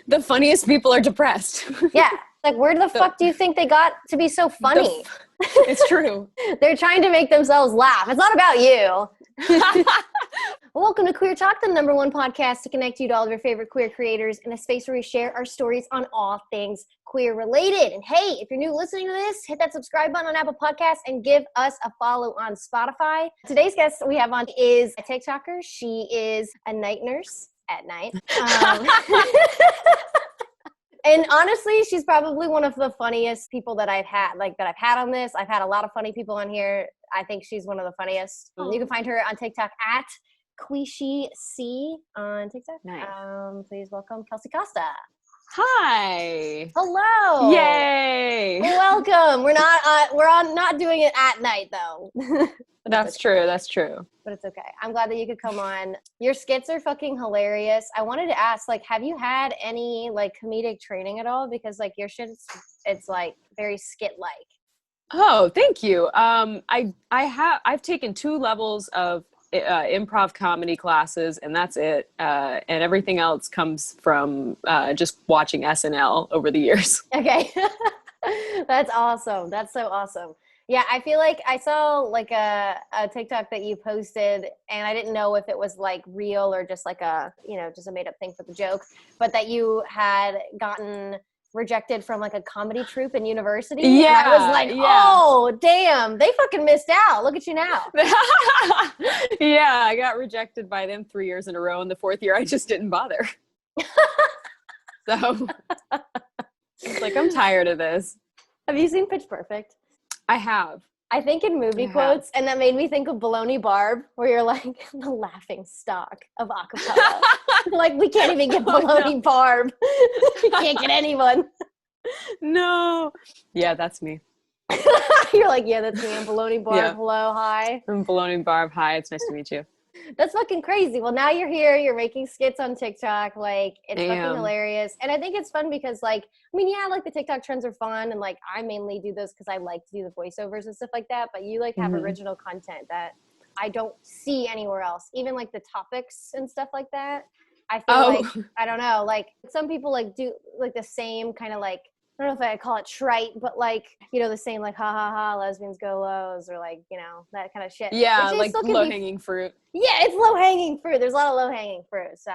The funniest people are depressed. Yeah. Like, where the fuck do you think they got to be so funny? It's true. They're trying to make themselves laugh. It's not about you. Welcome to Queer Talk, the #1 podcast to connect you to all of your favorite queer creators in a space where we share our stories on all things queer related. And hey, if you're new listening to this, hit that subscribe button on Apple Podcasts and give us a follow on Spotify. Today's guest we have on is a TikToker. She is a night nurse at night. And honestly, she's probably one of the funniest people that I've had on this. I've had a lot of funny people on here. I think she's one of the funniest. You can find her on TikTok at QueerTalk on TikTok. Nice. Please welcome Kelsey Costa. Hi. Hello. Yay. Welcome. We're not doing it at night though. That's true. That's true. But it's okay. I'm glad that you could come on. Your skits are fucking hilarious. I wanted to ask, like, have you had any like comedic training at all? Because like your shit, it's like very skit-like. Oh, thank you. I've taken 2 levels of improv comedy classes, and that's it. And everything else comes from just watching SNL over the years. Okay. That's awesome. That's so awesome. Yeah, I feel like I saw like a TikTok that you posted, and I didn't know if it was like real or just like just a made up thing for the joke, but that you had gotten rejected from like a comedy troupe in university. Yeah. And I was like, oh, damn, they fucking missed out. Look at you now. Yeah, I got rejected by them 3 years in a row, and the 4th year I just didn't bother. So it's like, I'm tired of this. Have you seen Pitch Perfect? I have. I think in movie quotes, and that made me think of Baloney Barb, where you're like, the laughing stock of acapella. Like, we can't even get Baloney Barb. We can't get anyone. No. Yeah, that's me. You're like, yeah, that's me. I'm Baloney Barb. Yeah. Hello, hi. I'm Baloney Barb. Hi, it's nice to meet you. That's fucking crazy. Well, now you're here. You're making skits on TikTok. Like, it's fucking hilarious. And I think it's fun because, like, I mean, yeah, like the TikTok trends are fun. And, like, I mainly do those because I like to do the voiceovers and stuff like that. But you, like, have original content that I don't see anywhere else. Even, like, the topics and stuff like that. I feel like, I don't know, like, some people, like, do, like, the same kind of, like, I don't know if I call it trite, but like, the same like, ha ha ha, lesbians go lows, or like, that kind of shit. Yeah, like low-hanging fruit. Yeah, it's low-hanging fruit. There's a lot of low-hanging fruit, so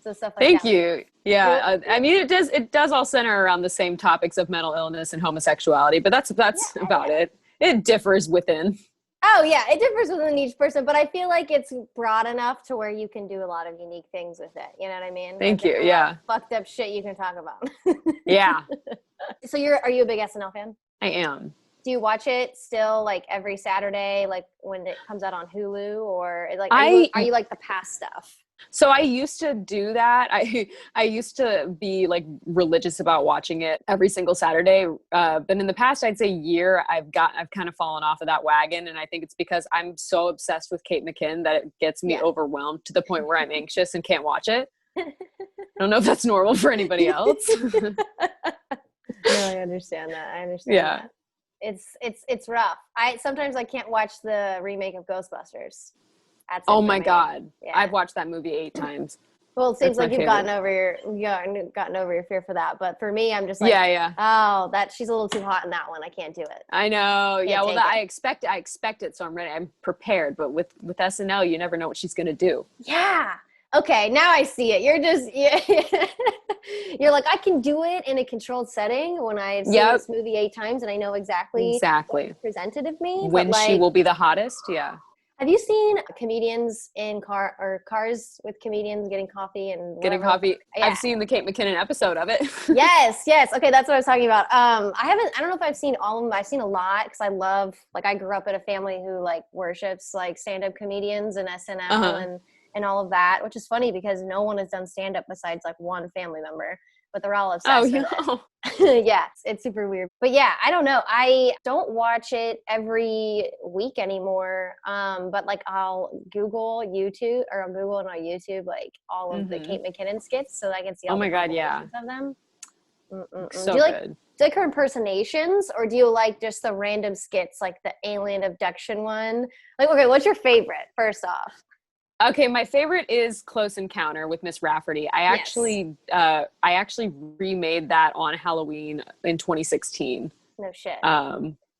so stuff like that. Thank you. Yeah, I mean, it does all center around the same topics of mental illness and homosexuality, but that's about it. It differs within. Oh, yeah, it differs within each person, but I feel like it's broad enough to where you can do a lot of unique things with it. You know what I mean? Thank you, yeah. Fucked up shit you can talk about. Yeah. So are you a big SNL fan? I am. Do you watch it still, like, every Saturday, like, when it comes out on Hulu, or, like, are you like, the past stuff? So I used to do that. I used to be like religious about watching it every single Saturday. But in the past, I'd say year, I've kind of fallen off of that wagon. And I think it's because I'm so obsessed with Kate McKinnon that it gets me overwhelmed to the point where I'm anxious and can't watch it. I don't know if that's normal for anybody else. No, I understand that. That. It's rough. Sometimes I can't watch the remake of Ghostbusters. Oh my God. Yeah. I've watched that movie 8 times. Well, it seems like you've gotten over your fear for that. But for me, I'm just like, oh, she's a little too hot in that one. I can't do it. I know. I expect it. So I'm ready. I'm prepared. But with SNL, you never know what she's going to do. Yeah. Okay. Now I see it. You're just, you're like, I can do it in a controlled setting when I've seen this movie 8 times and I know exactly what's presented of me. When she will be the hottest. Yeah. Have you seen comedians in cars with comedians getting coffee and whatever? Getting coffee? Yeah. I've seen the Kate McKinnon episode of it. Yes. Okay, that's what I was talking about. I don't know if I've seen all of them. I've seen a lot because I love, like, I grew up in a family who like worships like stand-up comedians and SNL and all of that, which is funny because no one has done stand-up besides like one family member. But they're all obsessed with it. Yeah, it's super weird. But yeah, I don't know. I don't watch it every week anymore. But like I'll Google on YouTube like all of the Kate McKinnon skits so that I can see all the versions of them. So do you good. Do you like her impersonations, or do you like just the random skits like the alien abduction one? Like, okay, what's your favorite first off? Okay, my favorite is Close Encounter with Miss Rafferty. Yes. I actually remade that on Halloween in 2016. No shit.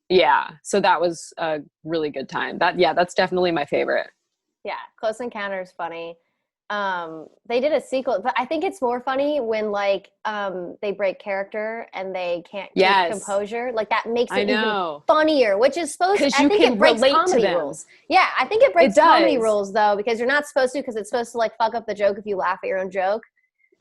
Yeah, so that was a really good time. That's definitely my favorite. Yeah, Close Encounter is funny. They did a sequel, but I think it's more funny when like they break character and they can't keep Yes, composure. Like that makes I it even know. funnier, which is supposed Because I you think it can breaks relate to comedy them. rules. Yeah, I think it It breaks comedy does. rules though, because you're not supposed to, because it's supposed to like fuck up the joke if you laugh at your own joke,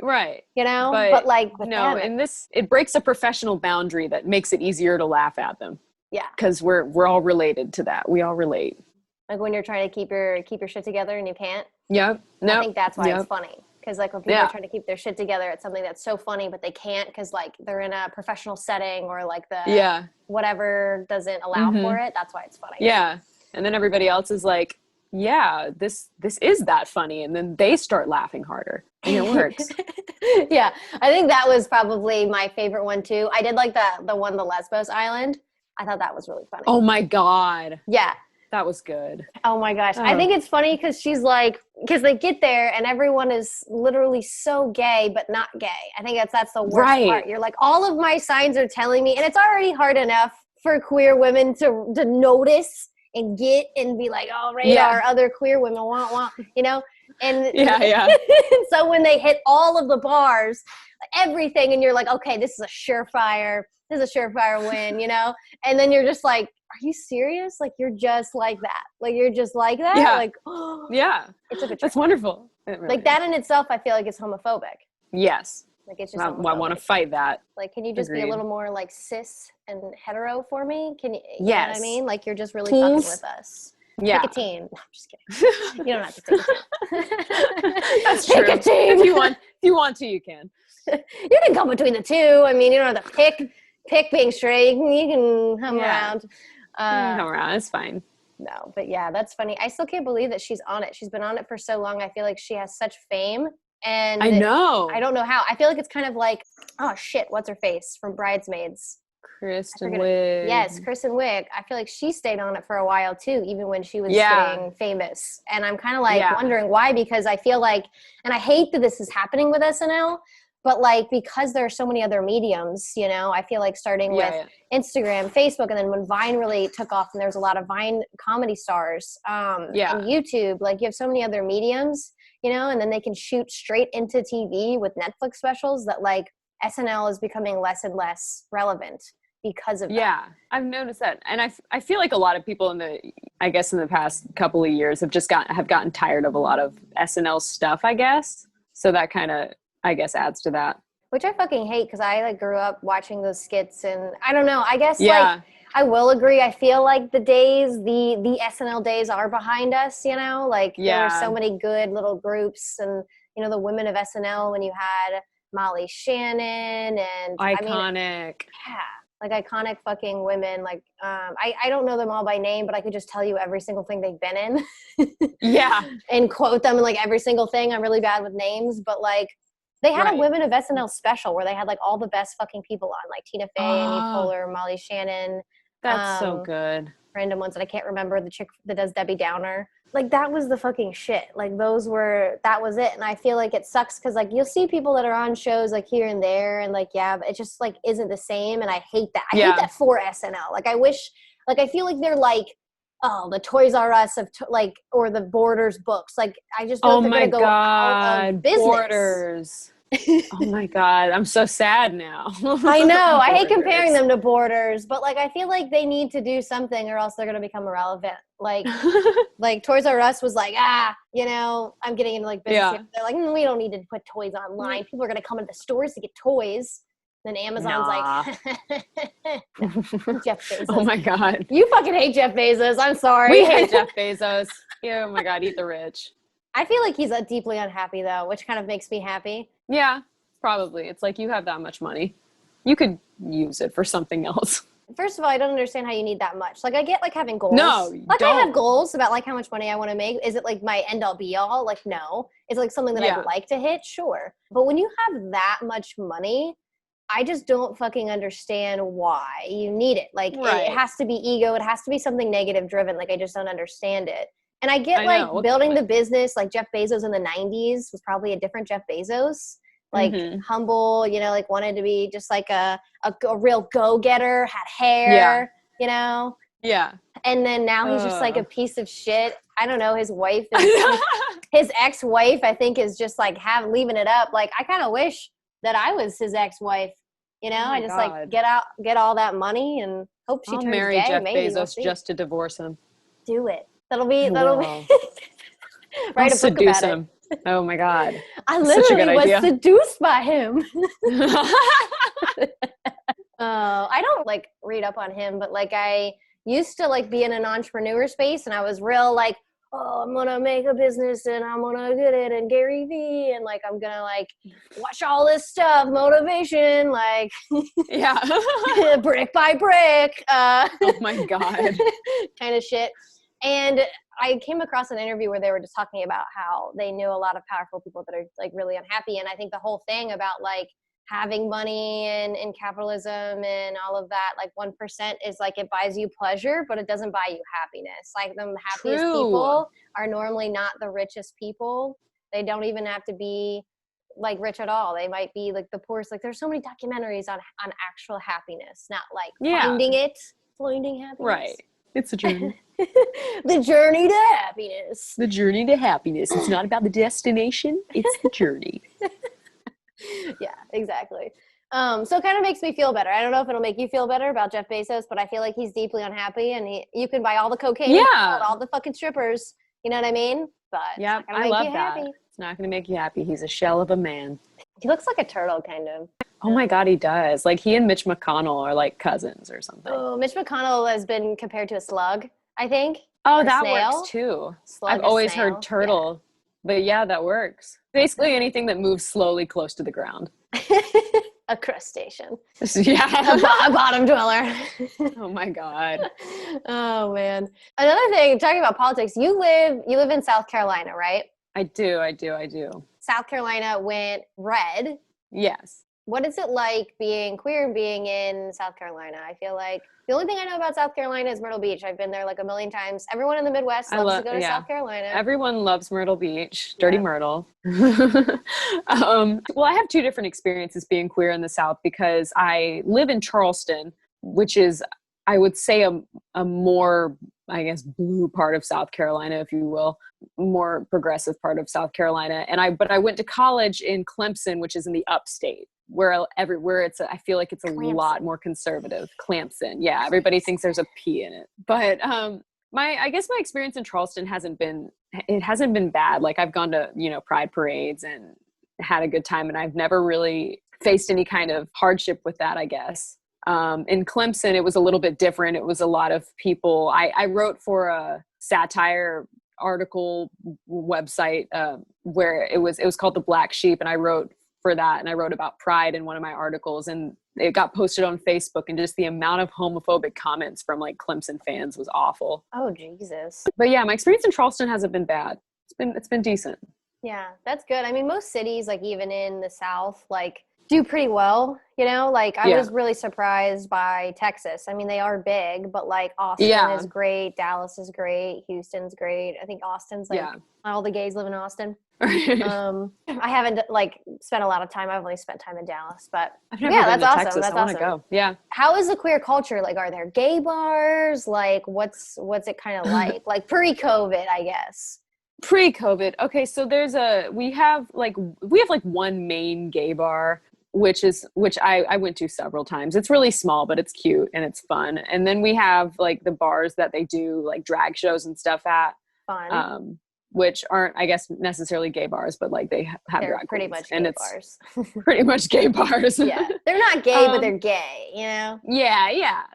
Right. you know? But But like with no, them, in this, it breaks a professional boundary that makes it easier to laugh at them. yeah. Because we're all related to that. We all relate. Like when you're trying to keep your shit together and you can't. Yep. I Nope. think that's why it's Yep. funny. Because like when people are Yeah. trying to keep their shit together, it's something that's so funny, but they can't because like they're in a professional setting or like the Yeah. whatever doesn't allow for Mm-hmm. it. That's why it's funny. Yeah. And then everybody else is like, yeah, this is that funny. And then they start laughing harder. And it works. Yeah, I think that was probably my favorite one too. I did like the one, the Lesbos Island. I thought that was really funny. Oh my God. Yeah. That was good. Oh my gosh. I Oh. think it's funny because she's like, because they get there and everyone is literally so gay, but not gay. I think that's the worst Right. part. You're like, all of my signs are telling me, and it's already hard enough for queer women to notice and get and be like, oh, radar, Yeah. other queer women want, you know? And Yeah. Yeah. so when they hit all of the bars, everything, and you're like, okay, this is a surefire win, you know? And then you're just like, are you serious? Like, you're just like that. Like, you're just like that? Yeah. Like, Yeah. it took a That's turn. wonderful. It really Like, that in itself, I feel like it's homophobic. Yes. Like, it's just I homophobic. want to fight that. Like, can you just be a Agreed. little more, like, cis and hetero for me? You know what I Yes. mean? Like, you're just really Teens. fucking with us. Yeah. Pick a team. No, I'm just kidding. You don't have to take a team. That's Pick true. a team. If you want to, you can. You can come between the two. I mean, you don't have to pick being straight. You can come around. You can come around. It's fine. No, but yeah, that's funny. I still can't believe that she's on it. She's been on it for so long. I feel like she has such fame. And I know. I don't know how. I feel like it's kind of like, oh shit, what's her face from Bridesmaids? Kristen Wiig. Yes, Kristen Wiig. I feel like she stayed on it for a while too, even when she was getting famous. And I'm kind of like wondering why, because I feel like, and I hate that this is happening with SNL, but like because there are so many other mediums, you know, I feel like starting with Instagram, Facebook, and then when Vine really took off and there's a lot of Vine comedy stars and YouTube, like you have so many other mediums, you know, and then they can shoot straight into TV with Netflix specials that like SNL is becoming less and less relevant because of that. Yeah, I've noticed that. And I feel like a lot of people in the past couple of years have gotten tired of a lot of SNL stuff, I guess. So that kind of, I guess, adds to that. Which I fucking hate because I like grew up watching those skits and I don't know, I guess like I will agree. I feel like the SNL days are behind us, you know, like there were so many good little groups and, you know, the women of SNL when you had Molly Shannon and iconic. Like iconic fucking women. Like, I don't know them all by name, but I could just tell you every single thing they've been in. And quote them in like every single thing. I'm really bad with names, but like they had a Women of SNL special where they had like all the best fucking people on, like Tina Fey, Amy Poehler, Molly Shannon. That's so good. Random ones that I can't remember. The chick that does Debbie Downer. Like that was the fucking shit. Like that was it. And I feel like it sucks because like you'll see people that are on shows like here and there and like, but it just like isn't the same. And I hate that. I hate that for SNL. Like I wish, like I feel like they're like, oh, the Toys R Us of or the Borders books. Like I just feel like they're going to go out of business. Borders. Oh my God, I'm so sad now. I know. I hate comparing them to Borders, but like I feel like they need to do something or else they're going to become irrelevant. Like like Toys R Us was like, you know, I'm getting into like business here. They're like, we don't need to put toys online. People are going to come into the stores to get toys. Then Amazon's like, Jeff Bezos. Oh my God. You fucking hate Jeff Bezos. I'm sorry. We hate Jeff Bezos. Oh my God, eat the rich. I feel like he's deeply unhappy though, which kind of makes me happy. Yeah, probably. It's like you have that much money. You could use it for something else. First of all, I don't understand how you need that much. Like I get like having goals. No, like I have goals about like how much money I want to make. Is it like my end all be all? Like no. Is it like something that I'd like to hit? Sure. But when you have that much money, I just don't fucking understand why you need it. Like it has to be ego. It has to be something negative driven. Like I just don't understand it. And I get I like know. building the business, like Jeff Bezos in the 90s was probably a different Jeff Bezos, like humble, you know, like wanted to be just like a real go-getter, had hair, you know? Yeah. And then now he's just like a piece of shit. I don't know. His wife is, his ex-wife, I think, is just like leaving it up. Like, I kind of wish that I was his ex-wife. You know, I just like get all that money and hope she I'll turns marry gay. Jeff Maybe Bezos just to divorce him. Do it. That'll be Write a book about him. it. Oh my God. I literally was seduced by him. I don't like read up on him, but like I used to like be in an entrepreneur space, and I was real like, oh, I'm gonna make a business and I'm gonna get it, and Gary Vee, and like I'm gonna like watch all this stuff, motivation, like brick by brick. Oh my God. Kind of shit. And I came across an interview where they were just talking about how they knew a lot of powerful people that are like really unhappy. And I think the whole thing about like having money and capitalism and all of that, like 1% is like it buys you pleasure, but it doesn't buy you happiness. Like the happiest people are normally not the richest people. They don't even have to be like rich at all. They might be like the poorest. Like there's so many documentaries on actual happiness, not like finding happiness. Right. It's a journey. The journey to happiness. The journey to happiness. It's not about the destination. It's the journey. Yeah, exactly. So it kind of makes me feel better. I don't know if it'll make you feel better about Jeff Bezos, but I feel like he's deeply unhappy, and you can buy all the cocaine, all the fucking strippers. You know what I mean? But yeah, I love that. It's not going to make you happy. He's a shell of a man. He looks like a turtle, kind of. Oh my God, he does. Like he and Mitch McConnell are like cousins or something. Oh, Mitch McConnell has been compared to a slug, I think. Oh, that works too. I've always heard turtle, but yeah, that works. Basically anything that moves slowly close to the ground. A crustacean. Yeah. A bottom dweller. Oh my God. Oh man. Another thing, talking about politics, you live in South Carolina, right? I do. South Carolina went red. Yes. What is it like being queer and being in South Carolina? I feel like the only thing I know about South Carolina is Myrtle Beach. I've been there like a million times. Everyone in the Midwest loves to go to South Carolina. Everyone loves Myrtle Beach. Dirty Myrtle. Well, I have two different experiences being queer in the South because I live in Charleston, which is, I would say, a more, I guess, blue part of South Carolina, if you will, more progressive part of South Carolina. But I went to college in Clemson, which is in the upstate, where it's I feel like it's a lot more conservative. Clemson. Yeah. Everybody thinks there's a P in it. But I guess my experience in Charleston hasn't been bad. Like I've gone to, pride parades and had a good time, and I've never really faced any kind of hardship with that, I guess. In Clemson, it was a little bit different. It was a lot of people. I wrote for a satire article website where it was called The Black Sheep, and I wrote for that, and I wrote about pride in one of my articles, and it got posted on Facebook, and just the amount of homophobic comments from like Clemson fans was awful. Oh Jesus. But yeah, my experience in Charleston hasn't been bad. It's been decent. Yeah, that's good. I mean, most cities, like even in the South, like do pretty well, like I was really surprised by Texas. I mean, they are big, but like Austin is great. Dallas is great. Houston's great. I think Austin's like all the gays live in Austin. I haven't like spent a lot of time. I've only spent time in Dallas, but I've never been that's to awesome. Texas. That's I want to awesome. go. Yeah. How is the queer culture? Like, are there gay bars? Like, what's it kind of like? Like pre-COVID, I guess. Pre-COVID. Okay, so we have one main gay bar, which I went to several times. It's really small, but it's cute and it's fun. And then we have like the bars that they do like drag shows and stuff at. Fun. Which aren't, I guess, necessarily gay bars, but like they have drag pretty queens, much gay bars. Pretty much gay bars. Yeah, they're not gay, but they're gay. Yeah.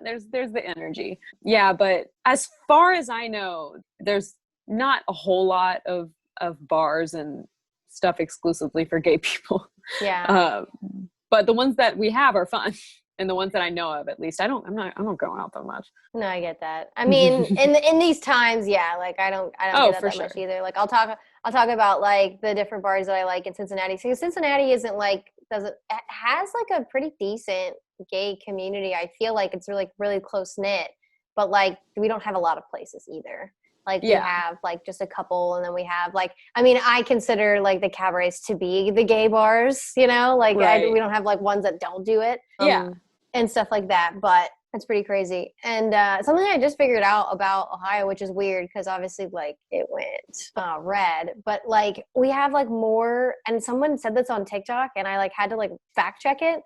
There's the energy. Yeah, but as far as I know, there's not a whole lot of bars and stuff exclusively for gay people. Yeah. But the ones that we have are fun. And the ones that I know of, at least, I'm not going out that much. No, I get that. I mean, in these times, yeah, like I don't get that much either. Like I'll talk about like the different bars that I like in Cincinnati. So Cincinnati it has like a pretty decent gay community. I feel like it's really, really close knit, but like we don't have a lot of places either. Like we have like just a couple, and then we have like, I mean, I consider like the cabarets to be the gay bars, you know, like we don't have like ones that don't do it. And stuff like that. But it's pretty crazy. And something I just figured out about Ohio, which is weird because obviously like it went red, but like we have like more, and someone said this on TikTok and I like had to like fact check it,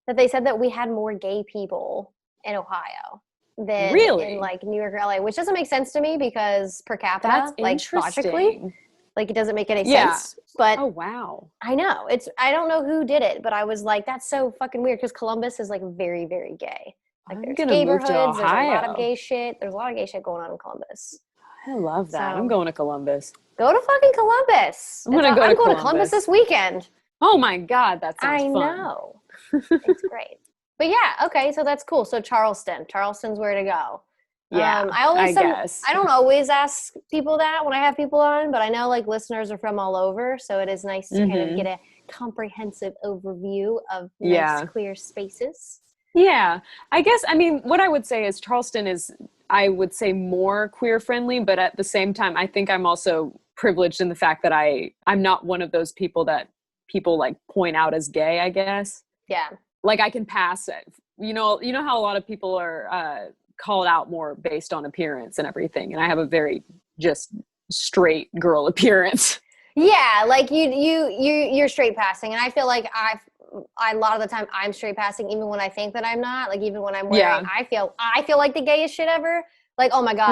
that they said that we had more gay people in Ohio than in like New York or LA, which doesn't make sense to me because per capita, that's like logically, like it doesn't make any sense. But oh wow, I know I don't know who did it, but I was like, that's so fucking weird because Columbus is like very, very gay. Like I'm there's gonna neighborhoods, move to there's a lot of Ohio. gay shit. There's a lot of gay shit going on in Columbus. I love that. So, I'm going to Columbus. Go to fucking Columbus. I'm going to Columbus this weekend. Oh my God, that sounds fun. I know. It's great. But yeah, okay, so that's cool. So Charleston's where to go. Yeah, I guess. I don't always ask people that when I have people on, but I know like listeners are from all over, so it is nice to kind of get a comprehensive overview of nice queer spaces. Yeah, I guess, I mean, what I would say is Charleston is, I would say, more queer friendly, but at the same time, I think I'm also privileged in the fact that I'm not one of those people that people like point out as gay, I guess. Yeah. Like I can pass it. You know how a lot of people are called out more based on appearance and everything. And I have a very just straight girl appearance. Yeah, like you're straight passing. And I feel like a lot of the time I'm straight passing, even when I think that I'm not. Like even when I'm wearing, I feel like the gayest shit ever. Like, oh my God,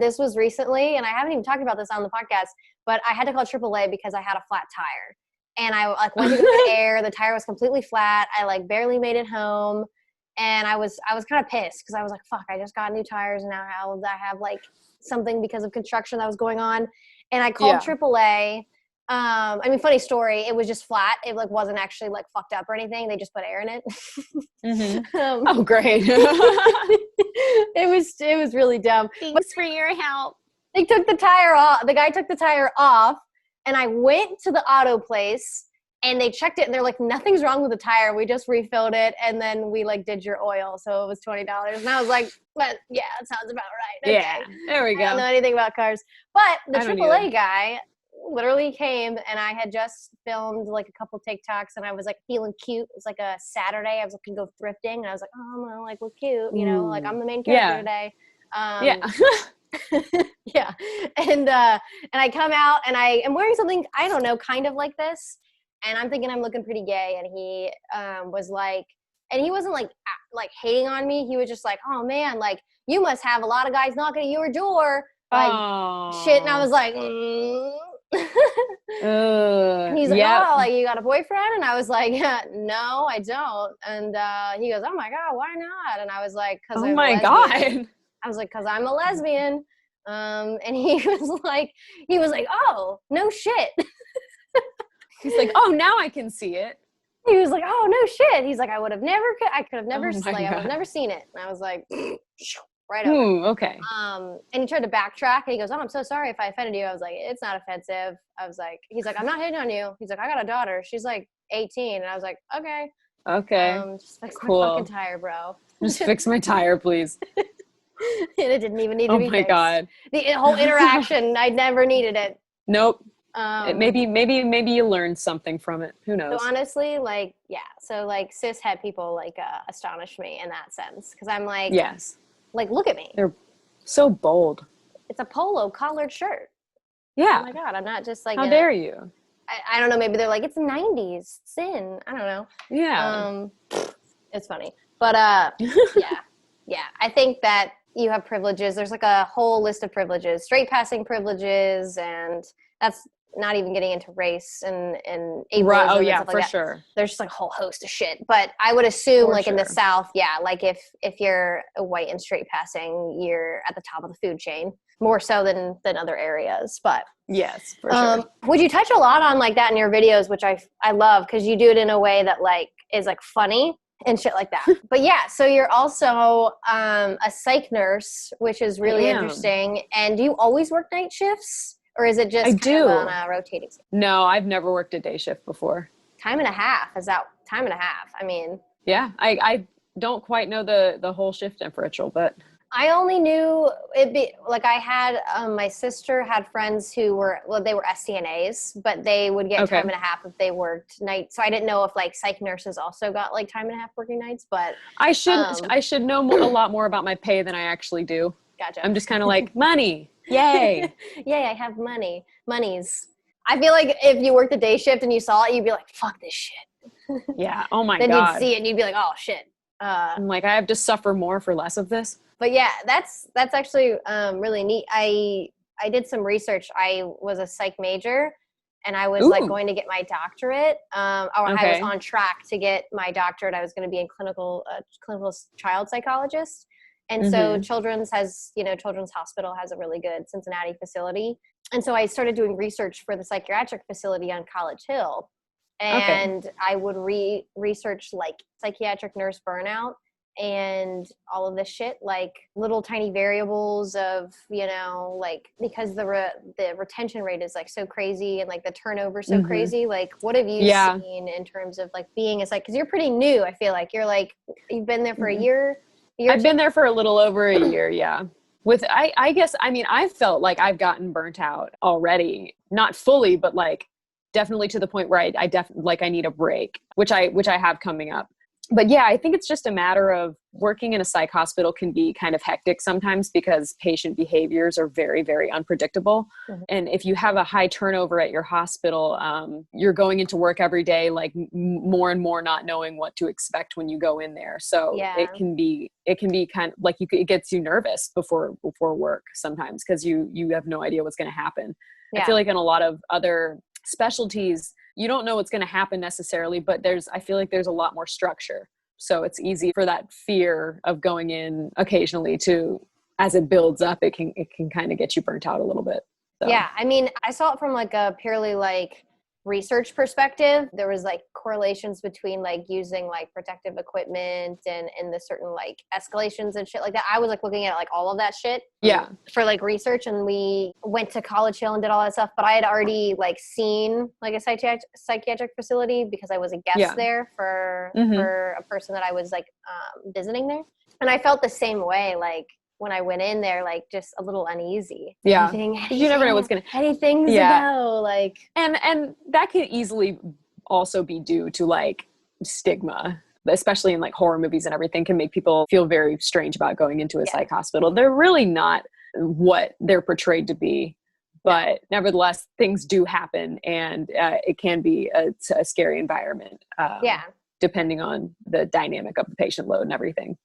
this was recently, and I haven't even talked about this on the podcast, but I had to call AAA because I had a flat tire. And I like went to go to air, the tire was completely flat. I like barely made it home. And I was kind of pissed because I was like, fuck, I just got new tires and now I have like something because of construction that was going on. And I called AAA. I mean, funny story. It was just flat. It like wasn't actually like fucked up or anything. They just put air in it. Oh, great. It was really dumb. Thanks for your help. They took the tire off. The guy took the tire off, and I went to the auto place, and they checked it, and they're like, nothing's wrong with the tire. We just refilled it, and then we like did your oil, so it was $20. And I was like, but yeah, that sounds about right. Okay. Yeah, there we go. I don't know anything about cars, but the AAA guy literally came, and I had just filmed like a couple TikToks, and I was like feeling cute. It was like a Saturday. I was looking to go thrifting, and I was like, oh, I'm gonna like look cute, you know, like I'm the main character today. Yeah. And I come out, and I am wearing something, I don't know, kind of like this, and I'm thinking I'm looking pretty gay, and he was like, and he wasn't like hating on me. He was just like, oh man, like you must have a lot of guys knocking at your door, like shit. And I was like, and he's like, oh, like you got a boyfriend? And I was like, no, I don't. And he goes, oh my God, why not? And I was like, because oh my God. I was like, because I'm a lesbian. And he was like, oh, no shit. He's like, oh, now I can see it. He was like, oh, no shit. He's like, I could have never seen it. And I was like, right over. Okay. And he tried to backtrack, and he goes, oh, I'm so sorry if I offended you. I was like, it's not offensive. I was like, he's like, I'm not hitting on you. He's like, I got a daughter. She's like 18. And I was like, okay. Just fix my fucking tire, bro. Just fix my tire, please. And it didn't even need to be fixed. Oh my God. The whole interaction, I never needed it. Nope. Maybe you learned something from it. Who knows? So honestly, like, yeah. So like cis het people like astonish me in that sense. Cause I'm like, yes. Like, look at me. They're so bold. It's a polo collared shirt. Yeah. Oh my God. I'm not just like, how dare you? I don't know. Maybe they're like, it's 90s sin. I don't know. Yeah. It's funny, but yeah. I think that you have privileges. There's like a whole list of privileges, straight passing privileges, and that's not even getting into race and ableism. Right. Oh yeah, and stuff for like sure. There's just like a whole host of shit. But I would assume for like sure. in the South, yeah, like if you're a white and straight passing, you're at the top of the food chain more so than other areas. But yes, for sure. Would you touch a lot on like that in your videos, which I love because you do it in a way that like is like funny and shit like that. But yeah, so you're also a psych nurse, which is really interesting. And do you always work night shifts? Or is it just on a rotating schedule? No, I've never worked a day shift before. Time and a half. I mean. Yeah, I don't quite know the whole shift differential, but I only knew I had, my sister had friends who were, well, they were SCNAs, but they would get time and a half if they worked nights. So I didn't know if like psych nurses also got like time and a half working nights, but I should know a lot more about my pay than I actually do. Gotcha. I'm just kind of like, money. Yay. Yay, I have monies. I feel like if you worked the day shift and you saw it, you'd be like, fuck this shit. Yeah. Oh my then God. Then you'd see it and you'd be like, oh shit. I'm like, I have to suffer more for less of this. But yeah, that's actually really neat. I did some research. I was a psych major and I was like going to get my doctorate. I was on track to get my doctorate. I was going to be a clinical child psychologist. And so Children's Hospital has a really good Cincinnati facility. And so I started doing research for the psychiatric facility on College Hill. And I would research like psychiatric nurse burnout and all of this shit, like little tiny variables of, like, because the retention rate is like so crazy and like the turnover so crazy. Like, what have you seen in terms of like being because you're pretty new. I feel like you've been there for a year. I've been there for a little over a year. Yeah. I guess, I mean, I felt like I've gotten burnt out already, not fully, but like definitely to the point where I definitely like I need a break, which I have coming up. But yeah, I think it's just a matter of working in a psych hospital can be kind of hectic sometimes because patient behaviors are very, very unpredictable. And if you have a high turnover at your hospital, you're going into work every day, like more and more not knowing what to expect when you go in there. So it can be kind of like it gets you nervous before work sometimes because you have no idea what's going to happen. I feel like in a lot of other specialties, you don't know what's going to happen necessarily, but I feel like there's a lot more structure. So it's easy for that fear of going in occasionally to, as it builds up, it can kind of get you burnt out a little bit. So. Yeah. I mean, I saw it from like a purely like research perspective. There was like correlations between like using like protective equipment and the certain like escalations and shit like that. I was like looking at like all of that shit for like research, and we went to College Hill and did all that stuff, but I had already like seen like a psychiatric facility because I was a guest there for a person that I was like visiting there. And I felt the same way, like when I went in there, like just a little uneasy. Yeah. You never know what's going to, anything's to go, like. And that could easily also be due to like stigma, especially in like horror movies and everything, can make people feel very strange about going into a psych hospital. They're really not what they're portrayed to be, but nevertheless, things do happen, and it can be a scary environment. Depending on the dynamic of the patient load and everything.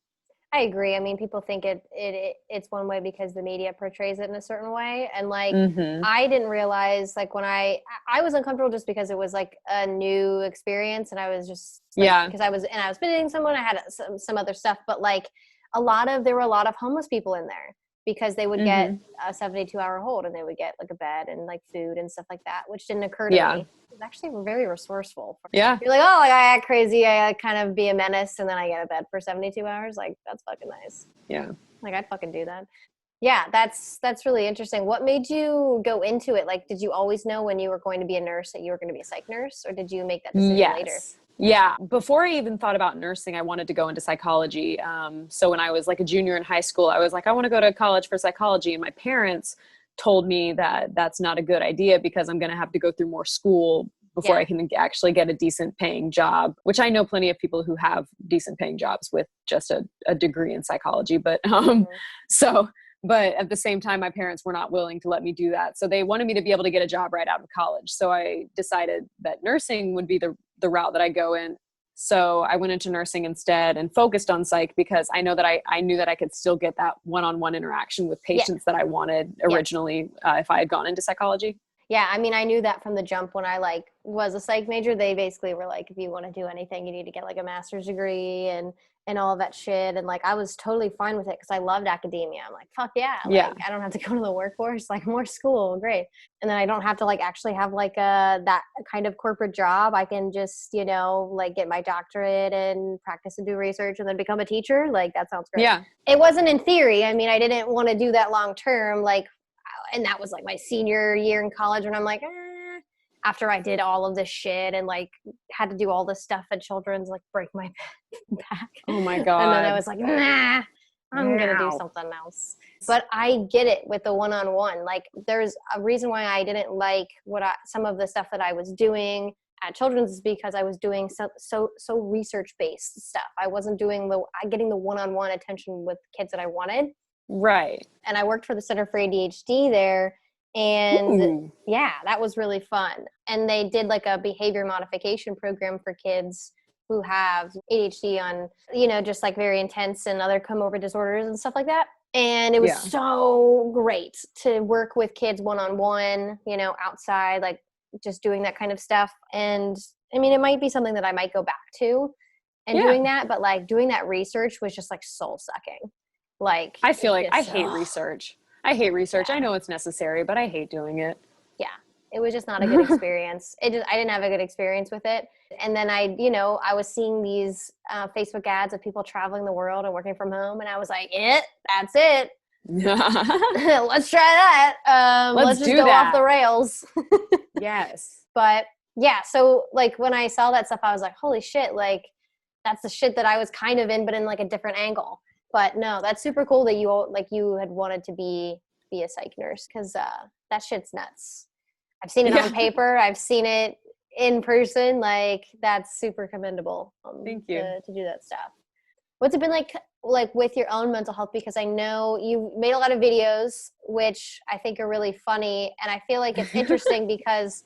I agree. I mean, people think it's one way because the media portrays it in a certain way. And like, I didn't realize like when I was uncomfortable just because it was like a new experience, and I was just because I was visiting someone, I had some other stuff, but like there were a lot of homeless people in there because they would get a 72-hour hold, and they would get like a bed and like food and stuff like that, which didn't occur to me. It was actually very resourceful. You're like, oh, like I act crazy, I kind of be a menace, and then I get a bed for 72 hours. Like, that's fucking nice. Yeah. Like, I'd fucking do that. Yeah, that's really interesting. What made you go into it? Like, did you always know when you were going to be a nurse that you were going to be a psych nurse, or did you make that decision later? Yeah. Before I even thought about nursing, I wanted to go into psychology. So when I was like a junior in high school, I was like, I want to go to college for psychology. And my parents told me that that's not a good idea because I'm going to have to go through more school before I can actually get a decent paying job, which I know plenty of people who have decent paying jobs with just a degree in psychology. But, but at the same time, my parents were not willing to let me do that. So they wanted me to be able to get a job right out of college. So I decided that nursing would be the route that I go in. So I went into nursing instead and focused on psych because I know that I knew that I could still get that one-on-one interaction with patients that I wanted originally if I had gone into psychology. Yeah, I mean, I knew that from the jump when I like was a psych major. They basically were like, if you want to do anything, you need to get like a master's degree and all of that shit. And like, I was totally fine with it because I loved academia. I'm like, fuck yeah. Like, I don't have to go to the workforce, like more school. Great. And then I don't have to like actually have like that kind of corporate job. I can just, like get my doctorate and practice and do research and then become a teacher. Like, that sounds great. Yeah. It wasn't in theory. I mean, I didn't want to do that long term. Like, and that was like my senior year in college when I'm like, after I did all of this shit and like had to do all this stuff at Children's, like break my back. Oh my God. And then I was like, nah, I'm going to do something else. But I get it with the one-on-one. Like, there's a reason why I didn't like some of the stuff that I was doing at Children's is because I was doing so research-based stuff. I wasn't doing getting the one-on-one attention with kids that I wanted. Right. And I worked for the Center for ADHD there. And yeah, that was really fun. And they did like a behavior modification program for kids who have ADHD on, just like very intense and other come-over disorders and stuff like that. And it was so great to work with kids one-on-one, outside, like just doing that kind of stuff. And I mean, it might be something that I might go back to and doing that, but like doing that research was just like soul sucking. Like, I feel like I hate research. I hate research. I know it's necessary, but I hate doing it. Yeah. It was just not a good experience. I didn't have a good experience with it. And then I was seeing these Facebook ads of people traveling the world and working from home. And I was like, that's it. Let's try that. Let's just go off the rails. Yes. But yeah, so like when I saw that stuff, I was like, holy shit, like that's the shit that I was kind of in, but in like a different angle. But no, that's super cool that you had wanted to be a psych nurse, because that shit's nuts. I've seen it on paper. I've seen it in person. Like, that's super commendable. Thank you. To do that stuff. What's it been like with your own mental health? Because I know you made a lot of videos, which I think are really funny. And I feel like it's interesting because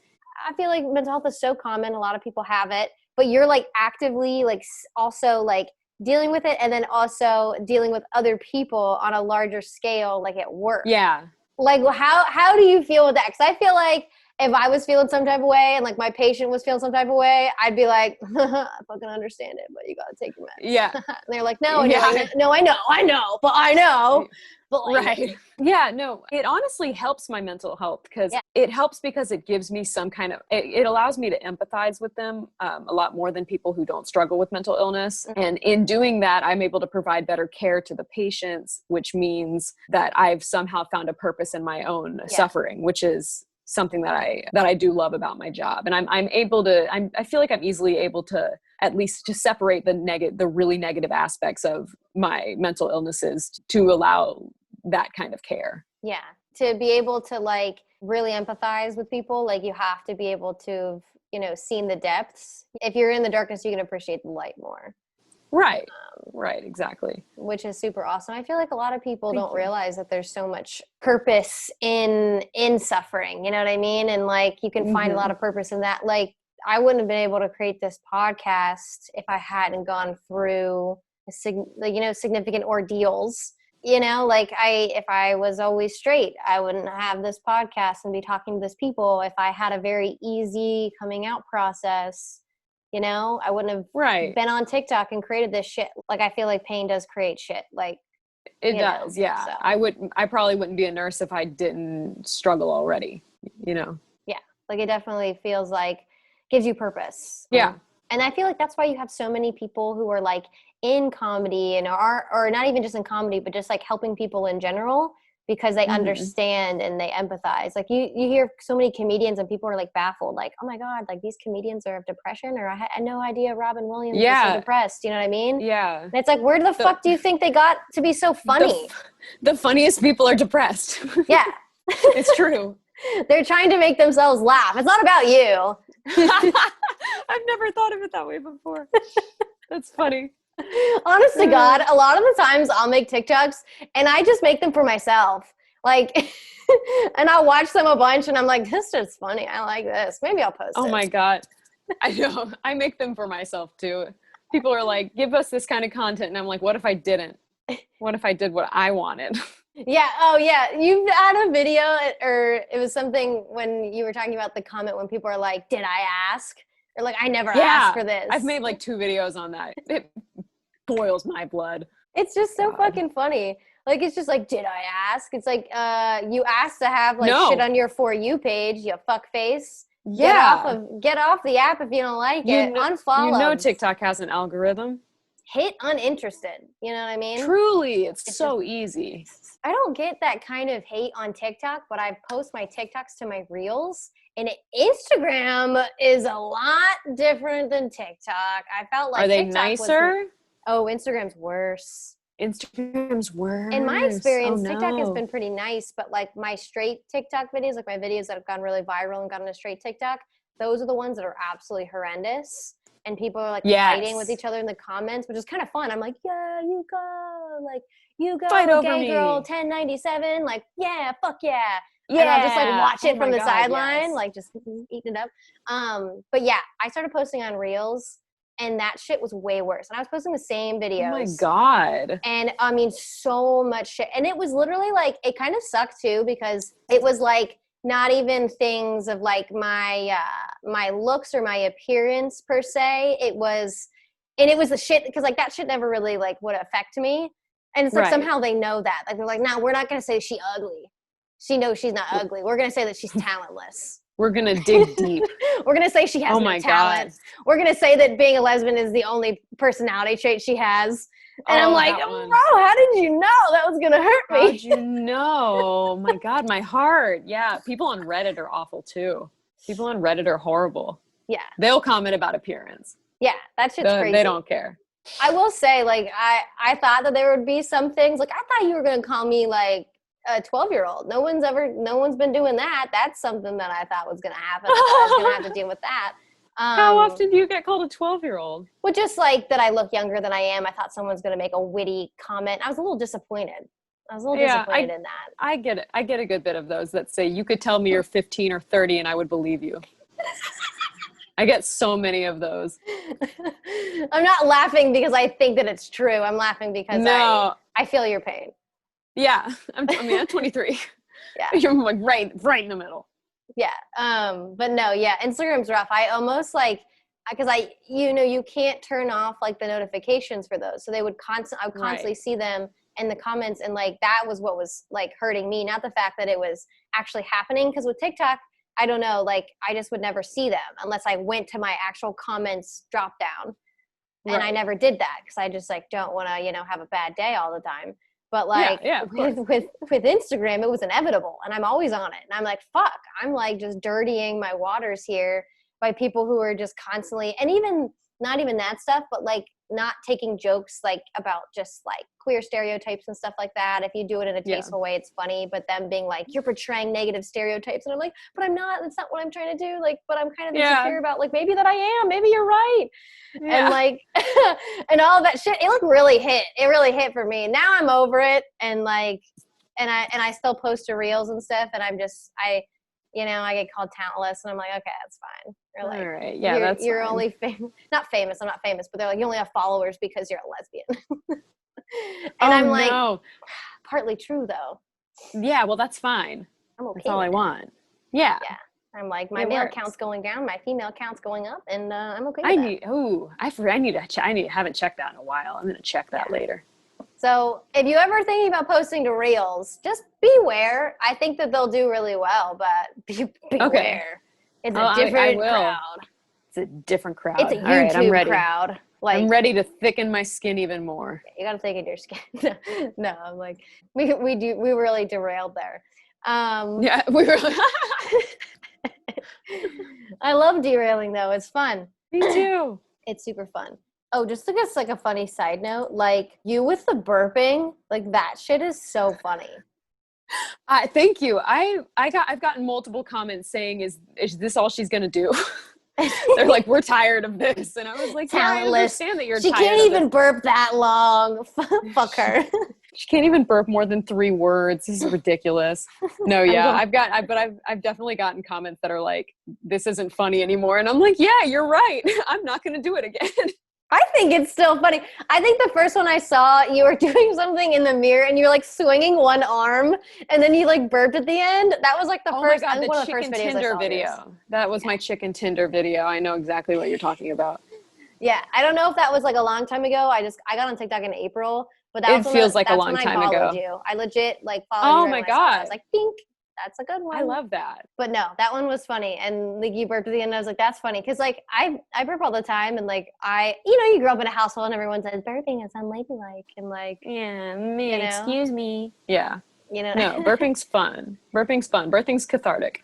I feel like mental health is so common. A lot of people have it, but you're like actively like also like dealing with it, and then also dealing with other people on a larger scale, like at work. Yeah. Like, how do you feel with that? Because I feel like if I was feeling some type of way and like my patient was feeling some type of way, I'd be like, I fucking understand it, but you got to take your meds. Yeah. And they're like, no. And you're like, no, I know, but I know. But like, right. Yeah, no, it honestly helps my mental health, because it helps because it gives me some kind of, it allows me to empathize with them a lot more than people who don't struggle with mental illness. Mm-hmm. And in doing that, I'm able to provide better care to the patients, which means that I've somehow found a purpose in my own suffering, which is something that I do love about my job. And I feel like I'm easily able to at least to separate the really negative aspects of my mental illnesses to allow that kind of care. Yeah. To be able to like really empathize with people, like you have to be able to, seen the depths. If you're in the darkness, you can appreciate the light more. Right. Right. Exactly. Which is super awesome. I feel like a lot of people don't realize that there's so much purpose in suffering. You know what I mean? And like, you can find a lot of purpose in that. Like, I wouldn't have been able to create this podcast if I hadn't gone through significant ordeals. Like if I was always straight, I wouldn't have this podcast and be talking to these people. If I had a very easy coming out process, I wouldn't have been on TikTok and created this shit. Like, I feel like pain does create shit. Like, it does. Yeah. So. I probably wouldn't be a nurse if I didn't struggle already, Yeah. Like, it definitely feels like gives you purpose. Yeah. And I feel like that's why you have so many people who are like in comedy and or not even just in comedy, but just like helping people in general, because they understand and they empathize. Like you hear so many comedians and people are like baffled, like, oh my God, like these comedians are of depression, or I had no idea Robin Williams was so depressed. You know what I mean? Yeah. And it's like, where the fuck do you think they got to be so funny? The funniest people are depressed. Yeah. It's true. They're trying to make themselves laugh. It's not about you. I've never thought of it that way before. That's funny. Honest to God, a lot of the times I'll make TikToks and I just make them for myself. Like, and I'll watch them a bunch and I'm like, this is funny. I like this. Maybe I'll post it. Oh my God. I know. I make them for myself too. People are like, give us this kind of content. And I'm like, what if I didn't? What if I did what I wanted? Yeah. Oh yeah. You've had a video, or it was something when you were talking about the comment when people are like, did I ask? Or like, I never asked for this. I've made like 2 videos on that. It boils my blood. It's just so fucking funny. Like, it's just like, did I ask? It's like, you asked to have like shit on your For You page, you fuck face. Yeah. Get off the app if you don't like it. Unfollow. TikTok has an algorithm. Hit uninterested. You know what I mean? Truly. It's so easy. I don't get that kind of hate on TikTok, but I post my TikToks to my Reels, and Instagram is a lot different than TikTok. I felt like Are they TikTok nicer? Instagram's worse. Instagram's worse. In my experience, Oh, TikTok has no. been pretty nice, but like my straight TikTok videos, like my videos that have gone really viral and gotten a straight TikTok, those are the ones that are absolutely horrendous. And people are like fighting with each other in the comments, which is kind of fun. I'm like, yeah, you go, like, you go, Fight over gay me. girl, 1097, like, yeah, fuck yeah. Yeah. And I'll just like watch it from the God, sideline, yes. like just eating it up. But yeah, I started posting on Reels, and that shit was way worse. And I was posting the same videos. Oh my God. And I mean, so much shit. And it was literally like, it kind of sucked too, because it was like not even things of like my looks or my appearance per se. It was the shit, because like that shit never really like would affect me. And it's like somehow they know that. Like they're like, no, we're not going to say she ugly. She knows she's not ugly. We're going to say that she's talentless. We're going to dig deep. We're going to say she has no talent. God. We're going to say that being a lesbian is the only personality trait she has. And I'm like, bro, how did you know that was going to hurt me? How'd you know? My God, my heart. Yeah. People on Reddit are awful too. People on Reddit are horrible. Yeah. They'll comment about appearance. Yeah. That shit's crazy. They don't care. I will say, like, I thought that there would be some things. Like, I thought you were going to call me, like, a 12-year-old. No one's been doing that. That's something that I thought was going to happen. I thought I was going to have to deal with that. How often do you get called a 12-year-old? Well, just like that I look younger than I am. I thought someone's going to make a witty comment. I was a little disappointed. Disappointed in that. I get it. I get a good bit of those that say, you could tell me you're 15 or 30 and I would believe you. I get so many of those. I'm not laughing because I think that it's true. I'm laughing because I feel your pain. Yeah. I'm 23. Yeah. You're like right in the middle. Yeah. But no, yeah, Instagram's rough. I almost like, because you can't turn off like the notifications for those. So they would I would constantly see them in the comments. And like, that was what was like hurting me. Not the fact that it was actually happening. Because with TikTok, I don't know, like I just would never see them unless I went to my actual comments drop down. And I never did that because I just like don't want to, have a bad day all the time. But like with Instagram, it was inevitable, and I'm always on it. And I'm like, fuck, I'm like just dirtying my waters here by people who are just constantly, and even not even that stuff, but like not taking jokes like about just like queer stereotypes and stuff like that. If you do it in a tasteful way, it's funny, but them being like, you're portraying negative stereotypes. And I'm like, but I'm not, that's not what I'm trying to do. Like, but I'm kind of insecure about like, maybe that I am, maybe you're right. Yeah. And like, and all that shit, it like really hit. It really hit for me. Now I'm over it. And like, and I still post to reels and stuff. And I'm just, I get called talentless, and I'm like, okay, that's fine. They're like, all right, yeah, you're fine. only not famous. I'm not famous, but they're like, you only have followers because you're a lesbian. And I'm like, partly true though. Yeah, well, that's fine. I'm okay. That's all I want. Yeah. Yeah. I'm like, my male count's going down, my female count's going up, and I'm okay with that. I haven't checked that in a while. I'm gonna check that later. So if you ever thinking about posting to reels, just beware. I think that they'll do really well, but beware. Okay. It's a different crowd. It's a different crowd. It's a YouTube crowd. Like, I'm ready to thicken my skin even more. You got to thicken your skin. No, I'm like, we really derailed there. Yeah, we were. I love derailing though. It's fun. Me too. It's super fun. Oh, just like a funny side note, like you with the burping, like that shit is so funny. Thank you. I've gotten multiple comments saying, is this all she's gonna do? They're like, we're tired of this. And I was like, yeah, I understand that you're tired. She can't even burp that long. Fuck her. She can't even burp more than 3 words. This is ridiculous. No, yeah. I've definitely gotten comments that are like, this isn't funny anymore. And I'm like, yeah, you're right. I'm not gonna do it again. I think it's still funny. I think the first one I saw, you were doing something in the mirror and you were like swinging one arm and then you like burped at the end. That was like the first, my God, one of the chicken first videos Tinder I saw video. That was my chicken Tinder video. I know exactly what you're talking about. Yeah. I don't know if that was like a long time ago. I got on TikTok in April, but that feels like a long time ago. You. I legit like followed you. Oh my God. I was like, think. That's a good one. I love that. But no, that one was funny. And like you burped at the end, and I was like, that's funny. Cause like I burp all the time. And like you grew up in a household and everyone says burping is unladylike. And like, yeah, excuse me. Yeah. No, burping's fun. Birthing's cathartic.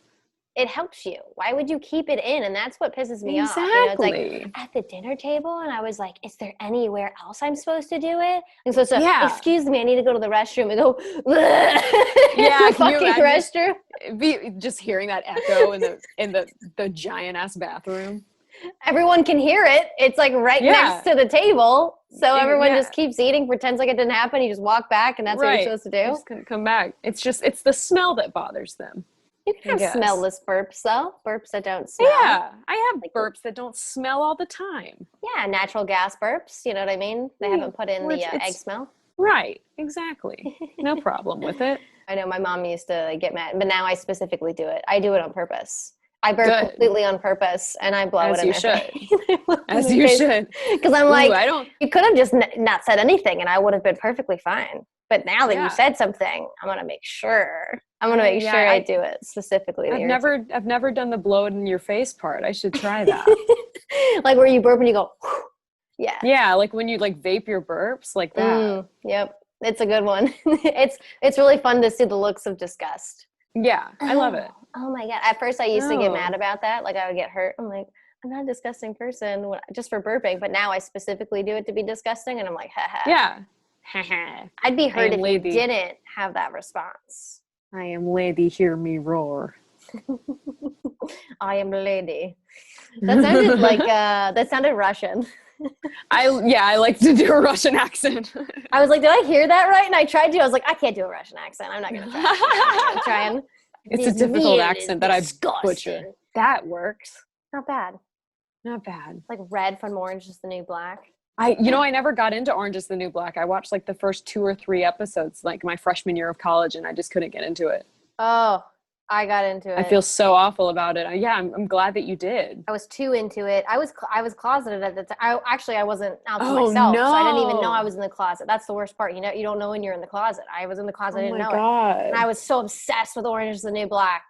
it helps you. Why would you keep it in? And that's what pisses me off. It's like at the dinner table, and I was like, is there anywhere else I'm supposed to do it? And so, excuse me, I need to go to the restroom, and go, yeah, the fucking restroom. Just hearing that echo in the giant ass bathroom. Everyone can hear it. It's like next to the table. So everyone just keeps eating, pretends like it didn't happen. You just walk back, and that's what you're supposed to do. You just couldn't come back. It's the smell that bothers them. You can have smellless burps, though. Burps that don't smell. Yeah, I have burps that don't smell all the time. Yeah, natural gas burps. You know what I mean? They haven't put in the egg smell. Right, exactly. No problem with it. I know my mom used to get mad, but now I specifically do it. I do it on purpose. I burp completely on purpose, and I blow it in their face. As you should. Because I'm like, you could have just not said anything, and I would have been perfectly fine. But now that you said something, I'm going to make sure. I do it specifically. I've never done the blow it in your face part. I should try that. Like where you burp and you go, yeah. Yeah, like when you like vape your burps, like that. Yep. It's a good one. It's really fun to see the looks of disgust. Yeah, I love it. Oh my God. At first I used to get mad about that. Like I would get hurt. I'm like, I'm not a disgusting person just for burping. But now I specifically do it to be disgusting. And I'm like, haha. Yeah. I'd be hurt if you didn't have that response. I am lady, hear me roar. I am lady. That sounded like that sounded Russian. I like to do a Russian accent. I was like, did I hear that right? And I tried to. I was like, I can't do a Russian accent. I'm not gonna try. It's a difficult accent that I butcher. That works. Not bad. Not bad. Like Red from Orange is the New Black. I never got into Orange is the New Black. I watched like the first 2 or 3 episodes like my freshman year of college, and I just couldn't get into it. Oh, I got into it. I feel so awful about it. I'm glad that you did. I was too into it. I was closeted at the time. I wasn't out to myself, so I didn't even know I was in the closet. That's the worst part. You don't know when you're in the closet. I was in the closet. I didn't know it. And I was so obsessed with Orange is the New Black.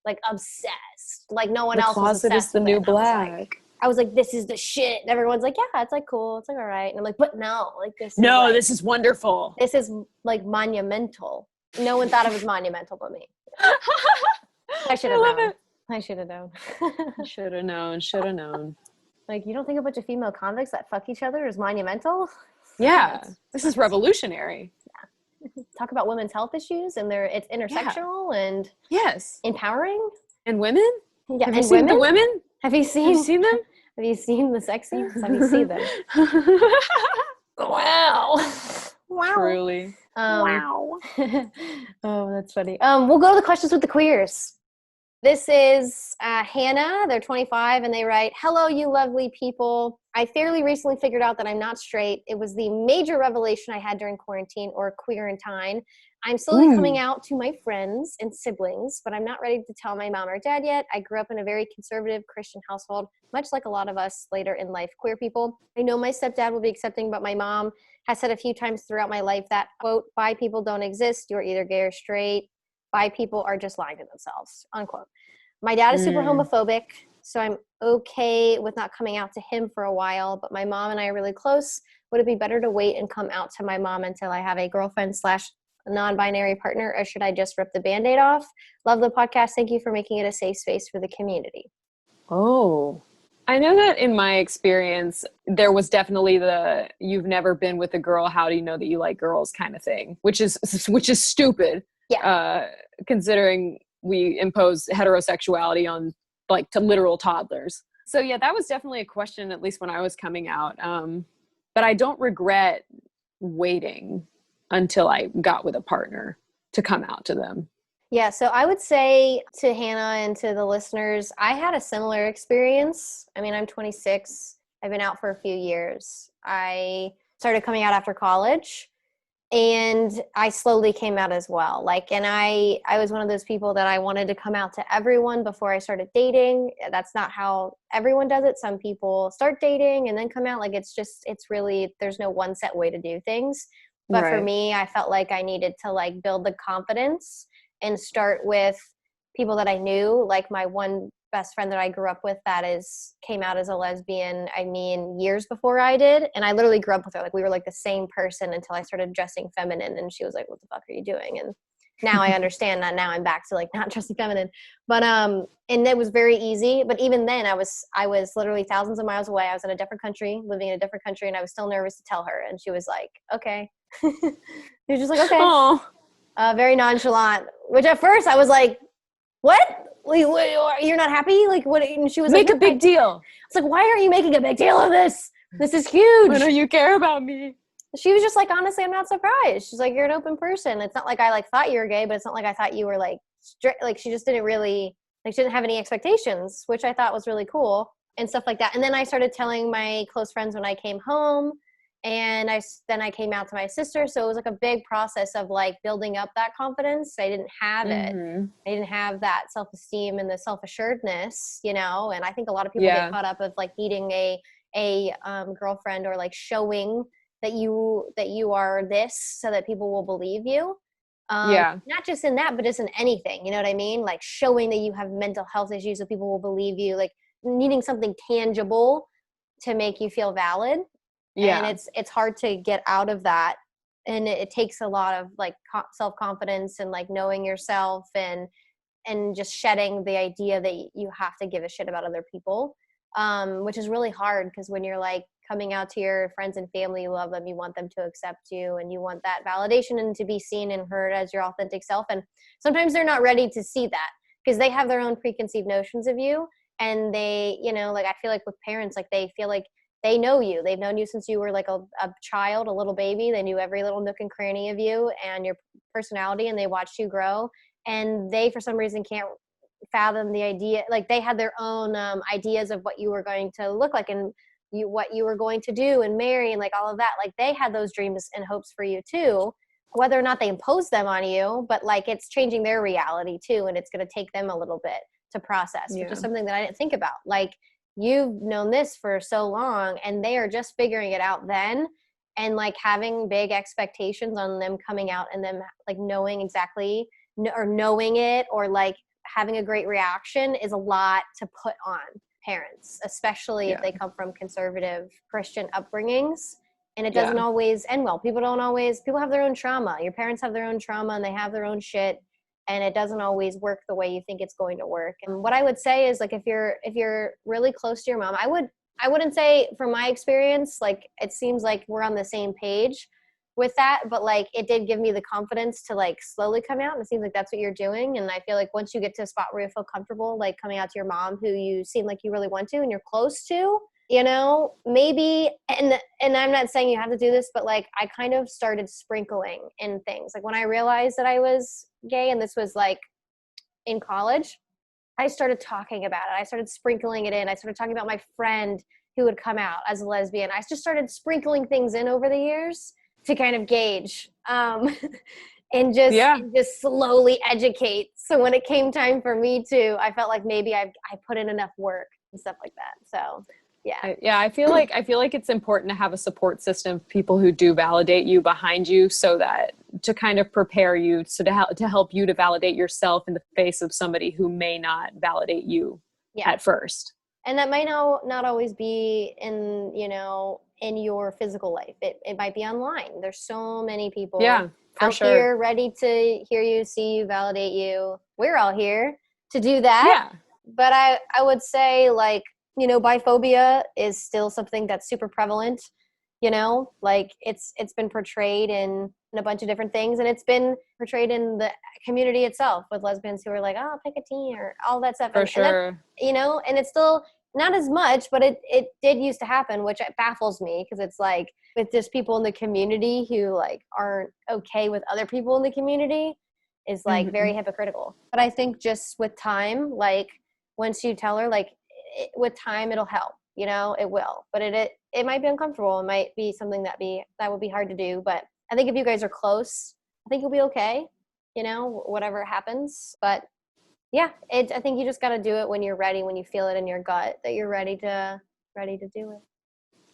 Like obsessed. Like no one else was obsessed with it. The Closet is the New Black. I was like, this is the shit. And everyone's like, yeah, it's like cool. It's like, all right. And I'm like, but no, like this. No, this is wonderful. This is like monumental. No one thought it was monumental but me. I should have known. I should have known. Should have known. Like, you don't think a bunch of female convicts that fuck each other is monumental? Yeah. This is revolutionary. Yeah. Talk about women's health issues and it's intersectional and empowering. And women? Yeah. Have you seen the women? Have you seen them? Have you seen the sex scenes? Have you seen them? Wow. Truly. Wow. Oh, that's funny. We'll go to the questions with the queers. This is Hannah. They're 25, and they write, "Hello, you lovely people. I fairly recently figured out that I'm not straight. It was the major revelation I had during quarantine or queerantine. I'm slowly coming out to my friends and siblings, but I'm not ready to tell my mom or dad yet. I grew up in a very conservative Christian household, much like a lot of us later in life queer people. I know my stepdad will be accepting, but my mom has said a few times throughout my life that, quote, bi people don't exist. You're either gay or straight. Bi people are just lying to themselves, unquote. My dad is super homophobic, so I'm okay with not coming out to him for a while, but my mom and I are really close. Would it be better to wait and come out to my mom until I have a girlfriend / non-binary partner, or should I just rip the Band-Aid off? Love the podcast. Thank you for making it a safe space for the community." Oh, I know that in my experience, there was definitely the "you've never been with a girl, how do you know that you like girls" kind of thing, which is stupid. Yeah. Considering we impose heterosexuality on like to literal toddlers. So yeah, that was definitely a question, at least when I was coming out. But I don't regret waiting until I got with a partner to come out to them. Yeah, so I would say to Hannah and to the listeners, I had a similar experience. I mean, I'm 26. I've been out for a few years. I started coming out after college, and I slowly came out as well. Like, and I was one of those people that I wanted to come out to everyone before I started dating. That's not how everyone does it. Some people start dating and then come out. Like, it's really, there's no one set way to do things. But for me, I felt like I needed to like build the confidence and start with people that I knew, like my one best friend that I grew up with that came out as a lesbian, I mean, years before I did. And I literally grew up with her. Like, we were like the same person until I started dressing feminine. And she was like, "What the fuck are you doing?" And now I understand that. Now I'm back to like not trusting feminine, but and it was very easy. But even then, I was literally thousands of miles away. I was in a different country, living in a different country, and I was still nervous to tell her. And she was like, "Okay," she was just like, "Okay," Oh, very nonchalant. Which at first I was like, "What? What, you're not happy? Like what?" And she was like, make "No, a big deal. it's like, why are you making a big deal of this? This is Why huge." don't you care about me? She was just like, honestly, I'm not surprised. She's like, you're an open person. It's not like I like thought you were gay, but it's not like I thought you were like strict. Like she just didn't really, like she didn't have any expectations, which I thought was really cool and stuff like that. And then I started telling my close friends when I came home, and then I came out to my sister. So it was like a big process of like building up that confidence. I didn't have it. Mm-hmm. I didn't have that self-esteem and the self-assuredness, you know. And I think a lot of people get Yeah. caught up of like needing a girlfriend or like showing that you are this so that people will believe you. Yeah. Not just in that, but just in anything, you know what I mean? Like showing that you have mental health issues so people will believe you, like needing something tangible to make you feel valid. And Yeah. it's hard to get out of that. And it takes a lot of like self-confidence and like knowing yourself and just shedding the idea that you have to give a shit about other people, which is really hard because when you're like coming out to your friends and family, you love them, you want them to accept you, and you want that validation and to be seen and heard as your authentic self. And sometimes they're not ready to see that because they have their own preconceived notions of you. And they, you know, like I feel like with parents, like they feel like they know you. They've known you since you were like a child, a little baby. They knew every little nook and cranny of you and your personality, and they watched you grow. And they, for some reason, can't fathom the idea. Like they had their own ideas of what you were going to look like and what you were going to do and marry and like all of that. Like they had those dreams and hopes for you too, whether or not they imposed them on you, but like it's changing their reality too. And it's going to take them a little bit to process, which is something that I didn't think about. Like you've known this for so long and they are just figuring it out then. And like having big expectations on them coming out and them like knowing exactly or knowing it or like having a great reaction is a lot to put on parents, especially if they come from conservative Christian upbringings. And it doesn't always end well. People have their own trauma. Your parents have their own trauma and they have their own shit. And it doesn't always work the way you think it's going to work. And what I would say is like, if you're really close to your mom, I wouldn't say from my experience, like it seems like we're on the same page with that, but like it did give me the confidence to like slowly come out, and it seems like that's what you're doing. And I feel like once you get to a spot where you feel comfortable like coming out to your mom who you seem like you really want to and you're close to, you know, maybe and I'm not saying you have to do this, but like I kind of started sprinkling in things. Like when I realized that I was gay, and this was like in college, I started talking about it. I started sprinkling it in. I started talking about my friend who would come out as a lesbian. I just started sprinkling things in over the years to kind of gauge and just slowly educate. So when it came time for me to, I felt like maybe I put in enough work and stuff like that. So yeah. I feel like it's important to have a support system of people who do validate you behind you, so that to kind of prepare you, so to help you to validate yourself in the face of somebody who may not validate you at first. And that might not always be in, you know, in your physical life. It might be online. There's so many people out here ready to hear you, see you, validate you. We're all here to do that. Yeah. But I would say like, you know, biphobia is still something that's super prevalent, you know, like it's been portrayed in a bunch of different things, and it's been portrayed in the community itself with lesbians who are like, oh, pick a teen or all that stuff. And that, you know, and it's still not as much, but it did used to happen, which baffles me because it's like with just people in the community who like aren't okay with other people in the community is like very hypocritical. But I think just with time, like once you tell her, like with time it'll help, you know, it will. But it might be uncomfortable. It might be something that would be hard to do. But I think if you guys are close, I think you'll be okay, you know, whatever happens. But yeah, I think you just got to do it when you're ready, when you feel it in your gut that you're ready to do it.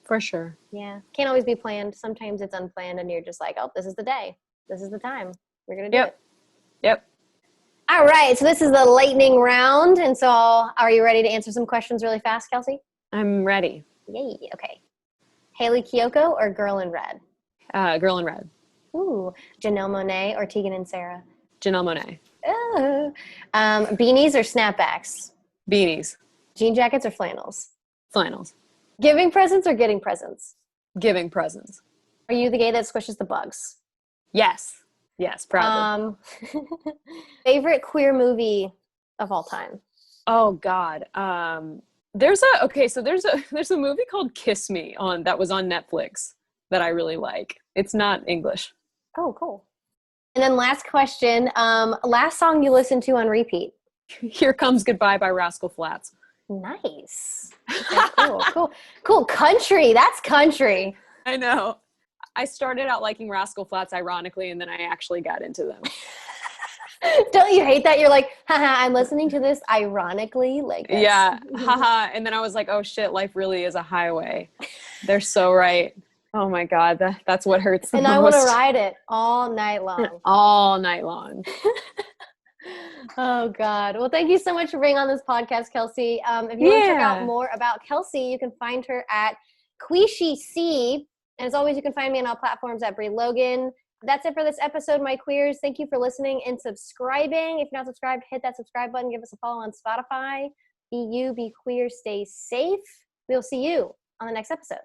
For sure. Yeah. Can't always be planned. Sometimes it's unplanned and you're just like, oh, this is the day. This is the time. We're going to do it. Yep. All right. So this is the lightning round. And so are you ready to answer some questions really fast, Kelsey? I'm ready. Yay. Okay. Haley Kiyoko or Girl in Red? Girl in Red. Ooh. Janelle Monáe or Tegan and Sarah? Janelle Monáe. Beanies or snapbacks? Beanies. Jean jackets or flannels? Flannels. Giving presents or getting presents? Giving presents. Are you the gay that squishes the bugs? Yes. Yes, proudly. Favorite queer movie of all time? Oh God. There's a movie called Kiss Me that was on Netflix that I really like. It's not English. Oh, cool. And then last question, last song you listened to on repeat? Here Comes Goodbye by Rascal Flatts. Nice. Okay, cool. Country. That's country. I know. I started out liking Rascal Flatts ironically, and then I actually got into them. Don't you hate that? You're like, haha, I'm listening to this ironically. Like, yeah, haha. And then I was like, oh shit, life really is a highway. They're so right. Oh my God, that's what hurts the most. And I want to ride it all night long. All night long. Oh God. Well, thank you so much for being on this podcast, Kelsey. If you want to check out more about Kelsey, you can find her at QueeSheC. And as always, you can find me on all platforms at Brie Logan. That's it for this episode, my queers. Thank you for listening and subscribing. If you're not subscribed, hit that subscribe button. Give us a follow on Spotify. Be you, be queer, stay safe. We'll see you on the next episode.